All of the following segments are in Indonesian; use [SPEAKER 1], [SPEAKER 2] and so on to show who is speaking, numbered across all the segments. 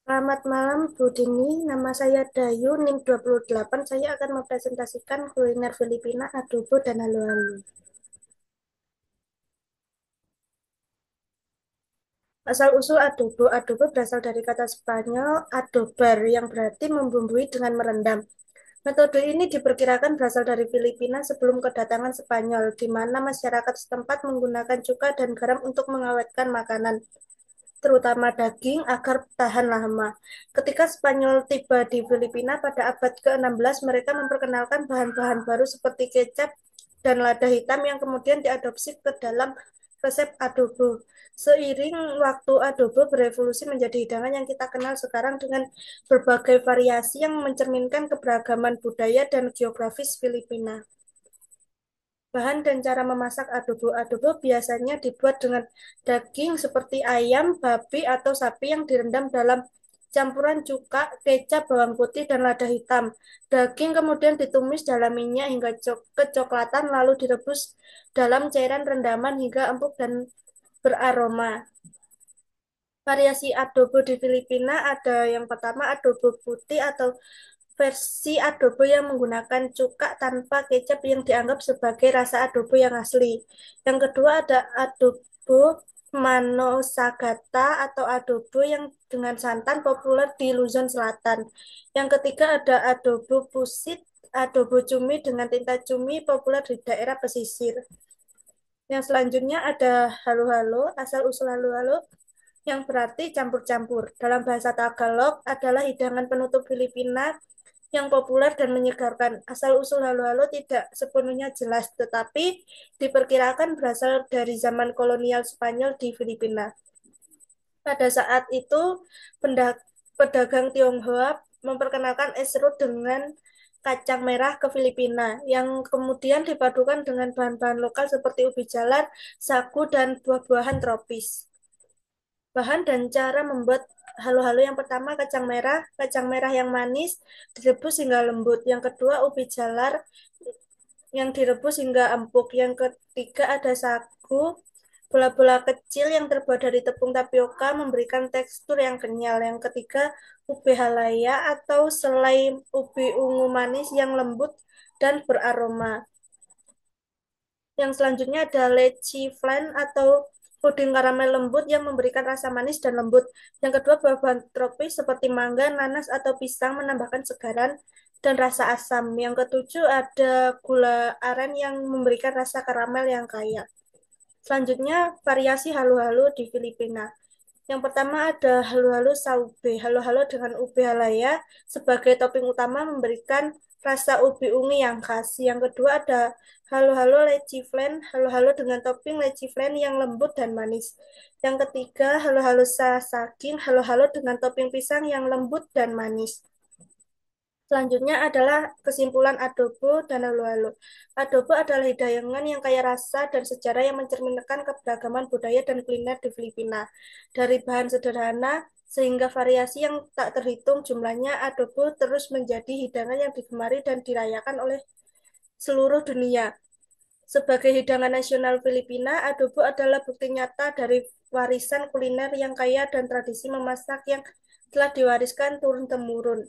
[SPEAKER 1] Selamat malam Bu Dini, nama saya Dayu, NIM 28. Saya akan mempresentasikan kuliner Filipina, adobo dan halo-halo. Asal-usul adobo, adobo berasal dari kata Spanyol adobar yang berarti membumbui dengan merendam. Metode ini diperkirakan berasal dari Filipina sebelum kedatangan Spanyol, di mana masyarakat setempat menggunakan cuka dan garam untuk mengawetkan makanan, terutama daging, agar tahan lama. Ketika Spanyol tiba di Filipina pada abad ke-16, mereka memperkenalkan bahan-bahan baru seperti kecap dan lada hitam yang kemudian diadopsi ke dalam resep adobo. Seiring waktu, adobo berevolusi menjadi hidangan yang kita kenal sekarang dengan berbagai variasi yang mencerminkan keberagaman budaya dan geografis Filipina. Bahan dan cara memasak adobo. Adobo biasanya dibuat dengan daging seperti ayam, babi, atau sapi yang direndam dalam campuran cuka, kecap, bawang putih, dan lada hitam. Daging kemudian ditumis dalam minyak hingga kecoklatan, lalu direbus dalam cairan rendaman hingga empuk dan beraroma. Variasi adobo di Filipina ada yang pertama adobo putih atau versi adobo yang menggunakan cuka tanpa kecap yang dianggap sebagai rasa adobo yang asli. Yang kedua ada adobo manosagata atau adobo yang dengan santan populer di Luzon Selatan. Yang ketiga ada adobo pusit, adobo cumi dengan tinta cumi populer di daerah pesisir. Yang selanjutnya ada halo-halo, asal-usul halo-halo yang berarti campur-campur. Dalam bahasa Tagalog adalah hidangan penutup Filipina yang populer dan menyegarkan. Asal-usul halo-halo tidak sepenuhnya jelas, tetapi diperkirakan berasal dari zaman kolonial Spanyol di Filipina. Pada saat itu, pedagang Tionghoa memperkenalkan es serut dengan kacang merah ke Filipina, yang kemudian dipadukan dengan bahan-bahan lokal seperti ubi jalar, sagu, dan buah-buahan tropis. Bahan dan cara membuat halo-halo yang pertama kacang merah yang manis direbus hingga lembut. Yang kedua ubi jalar yang direbus hingga empuk. Yang ketiga ada sagu, bola-bola kecil yang terbuat dari tepung tapioka memberikan tekstur yang kenyal. Yang ketiga ubi halaya atau selai ubi ungu manis yang lembut dan beraroma. Yang selanjutnya ada leci flan atau puding karamel lembut yang memberikan rasa manis dan lembut. Yang kedua, buah-buahan tropis seperti mangga, nanas, atau pisang menambahkan segaran dan rasa asam. Yang ketujuh, ada gula aren yang memberikan rasa karamel yang kaya. Selanjutnya, variasi halu-halu di Filipina. Yang pertama ada halo-halo saube. Halo-halo dengan ubi halaya sebagai topping utama memberikan rasa ubi ungu yang khas. Yang kedua ada halo-halo leci flan. Halo-halo dengan topping leci flan yang lembut dan manis. Yang ketiga halo-halo saging. Halo-halo dengan topping pisang yang lembut dan manis. Selanjutnya adalah kesimpulan adobo dan halo-halo. Adobo adalah hidangan yang kaya rasa dan sejarah yang mencerminkan keberagaman budaya dan kuliner di Filipina. Dari bahan sederhana sehingga variasi yang tak terhitung jumlahnya, adobo terus menjadi hidangan yang digemari dan dirayakan oleh seluruh dunia. Sebagai hidangan nasional Filipina, adobo adalah bukti nyata dari warisan kuliner yang kaya dan tradisi memasak yang telah diwariskan turun-temurun.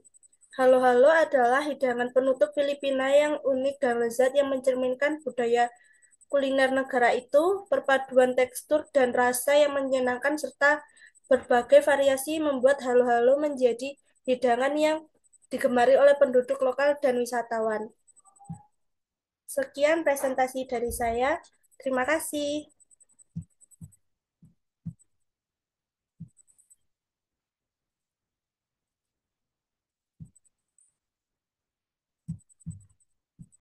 [SPEAKER 1] Halo-halo adalah hidangan penutup Filipina yang unik dan lezat yang mencerminkan budaya kuliner negara itu, perpaduan tekstur dan rasa yang menyenangkan serta berbagai variasi membuat halo-halo menjadi hidangan yang digemari oleh penduduk lokal dan wisatawan. Sekian presentasi dari saya. Terima kasih.